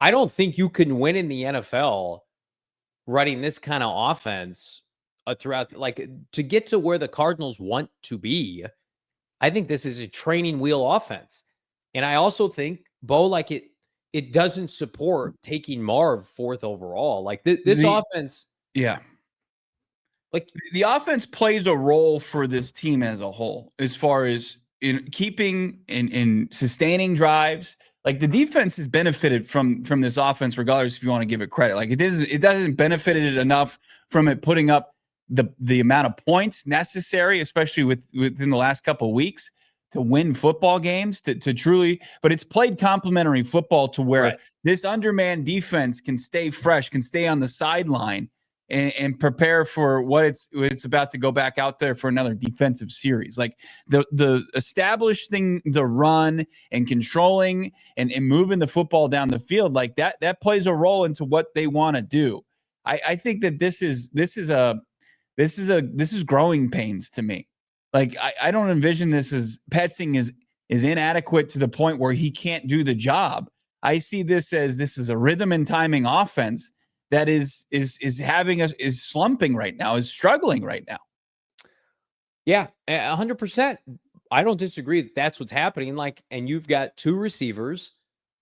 I don't think you can win in the NFL running this kind of offense throughout. Like, to get to where the Cardinals want to be, I think this is a training wheel offense. And I also think, Bo, like it doesn't support taking Marv 4th overall. Like this offense. Yeah. Like the offense plays a role for this team as a whole, as far as in keeping in sustaining drives. Like the defense has benefited from this offense, regardless if you want to give it credit. Like it doesn't benefit it enough from it putting up the amount of points necessary, especially within the last couple of weeks, to win football games, to truly. But it's played complementary football to where this undermanned defense can stay fresh, can stay on the sideline, and prepare for what it's about to go back out there for another defensive series. Like the establishing the run and controlling and moving the football down the field, like that plays a role into what they want to do. I think that this is growing pains to me. Like I don't envision this as Petzing is inadequate to the point where he can't do the job. I see this is a rhythm and timing offense that is slumping right now, is struggling right now. Yeah, 100%. I don't disagree that that's what's happening. Like, and you've got two receivers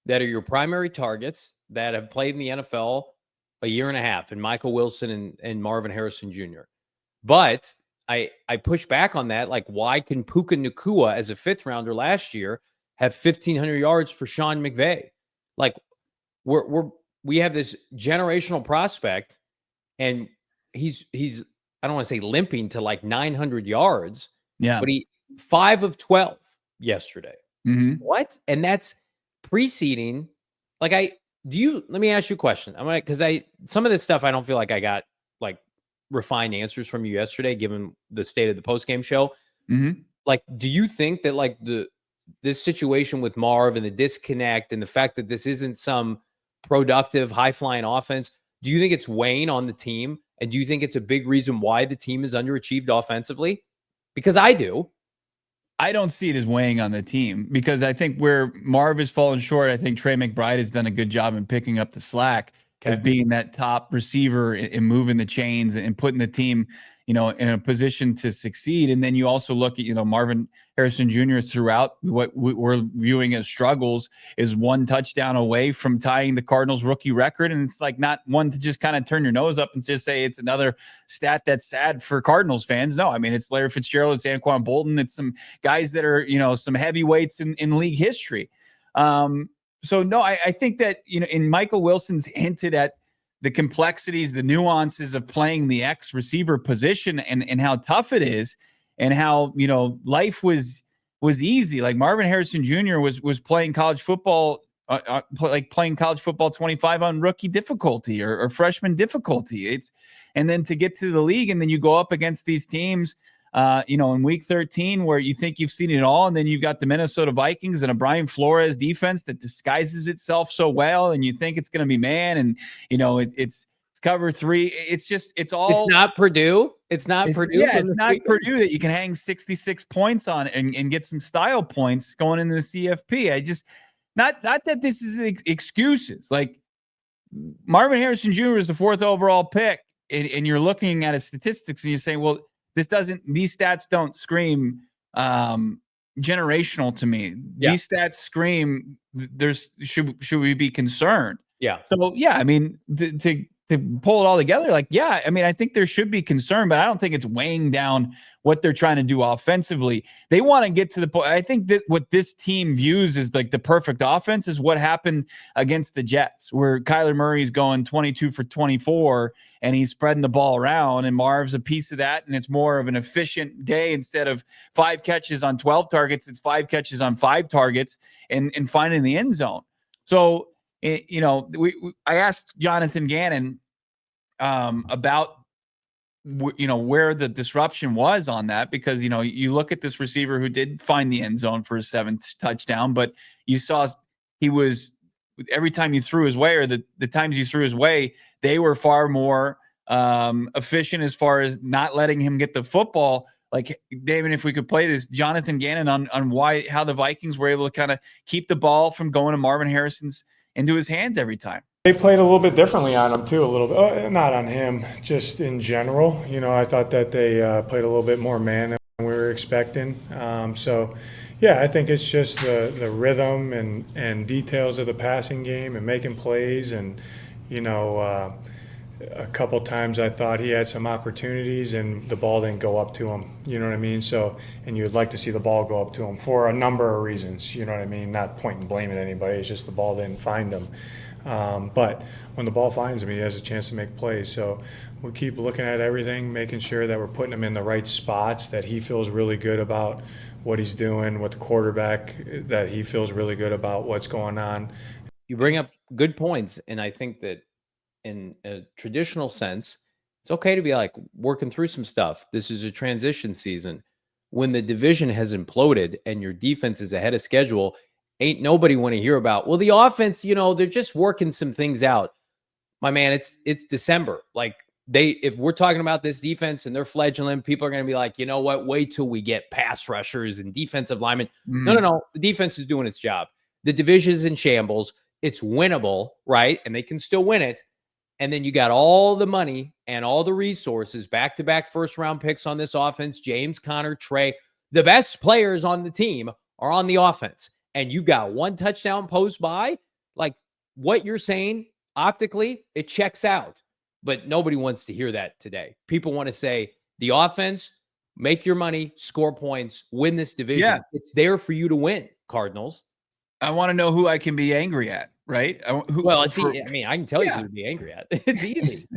that are your primary targets that have played in the NFL a year and a half, and Michael Wilson and Marvin Harrison Jr. But I push back on that. Like, why can Puka Nacua as a 5th rounder last year have 1,500 yards for Sean McVay? Like, we have this generational prospect, and he's I don't want to say limping to like 900 yards. Yeah, but he 5 of 12 yesterday. Mm-hmm. What? And that's preceding. Like, let me ask you a question. Because some of this stuff I don't feel like I got like refined answers from you yesterday, given the state of the post-game show. Mm-hmm. Like, do you think that like this situation with Marv and the disconnect and the fact that this isn't some productive, high-flying offense, do you think it's weighing on the team? And do you think it's a big reason why the team is underachieved offensively? Because I do. I don't see it as weighing on the team, because I think where Marv has fallen short, I think Trey McBride has done a good job in picking up the slack as being that top receiver and moving the chains and putting the team, in a position to succeed. And then you also look at, Marvin Harrison Jr. throughout what we're viewing as struggles is one touchdown away from tying the Cardinals rookie record. And it's like not one to just kind of turn your nose up and just say it's another stat that's sad for Cardinals fans. No, I mean, it's Larry Fitzgerald, it's Anquan Bolden, it's some guys that are, some heavyweights in league history. So no, I think that, in Michael Wilson's hinted at the complexities, the nuances of playing the X receiver position and how tough it is, and how, life was easy. Like Marvin Harrison Jr. was playing college football, like playing college football 25 on rookie difficulty or freshman difficulty. And then to get to the league, and then you go up against these teams, in week 13, where you think you've seen it all. And then you've got the Minnesota Vikings and a Brian Flores defense that disguises itself so well. And you think it's going to be man. And, it's cover 3. It's not Purdue. It's not Purdue. Yeah, it's not Purdue that you can hang 66 points on and get some style points going into the CFP. Not that this is excuses. Like Marvin Harrison Jr. is the 4th overall pick. And you're looking at his statistics and you're saying, well, these stats don't scream generational to me. Yeah. These stats scream should we be concerned? Yeah. So yeah, I mean, to pull it all together, like, yeah, I mean, I think there should be concern, but I don't think it's weighing down what they're trying to do offensively. They want to get to the point. I think that what this team views as like the perfect offense is what happened against the Jets, where Kyler Murray's going 22 for 24 and he's spreading the ball around, and Marv's a piece of that. And it's more of an efficient day. Instead of 5 catches on 12 targets, it's 5 catches on 5 targets and finding the end zone. So, I asked Jonathan Gannon about where the disruption was on that, because you look at this receiver who did find the end zone for his 7th touchdown, but you saw he was, every time you threw his way, or the times you threw his way, they were far more efficient as far as not letting him get the football. Like, David, if we could play this, Jonathan Gannon on how the Vikings were able to kind of keep the ball from going to Marvin Harrison's into his hands every time. They played a little bit differently on him too, a little bit. Not on him, just in general. I thought that they played a little bit more man than we were expecting. Yeah, I think it's just the rhythm and details of the passing game and making plays. And a couple times I thought he had some opportunities and the ball didn't go up to him. You know what I mean? And you'd like to see the ball go up to him for a number of reasons. You know what I mean? Not pointing blame at anybody. It's just the ball didn't find him. But when the ball finds him, he has a chance to make plays. So we'll keep looking at everything, making sure that we're putting him in the right spots, that he feels really good about what he's doing with the quarterback, that he feels really good about what's going on. You bring up good points, and I think that in a traditional sense, it's okay to be like working through some stuff. This is a transition season. When the division has imploded and your defense is ahead of schedule, ain't nobody want to hear about, well, the offense, they're just working some things out. My man, it's December. Like if we're talking about this defense and they're fledgling, people are going to be like, you know what? Wait till we get pass rushers and defensive linemen. No. The defense is doing its job. The division is in shambles. It's winnable, right? And they can still win it. And then you got all the money and all the resources, back-to-back first-round picks on this offense, James Conner, Trey. The best players on the team are on the offense. And you've got one touchdown post by. Like what you're saying, optically, it checks out. But nobody wants to hear that today. People want to say, the offense, make your money, score points, win this division. Yeah. It's there for you to win, Cardinals. I want to know who I can be angry at, right? Well, I can tell you who to be angry at. It's easy.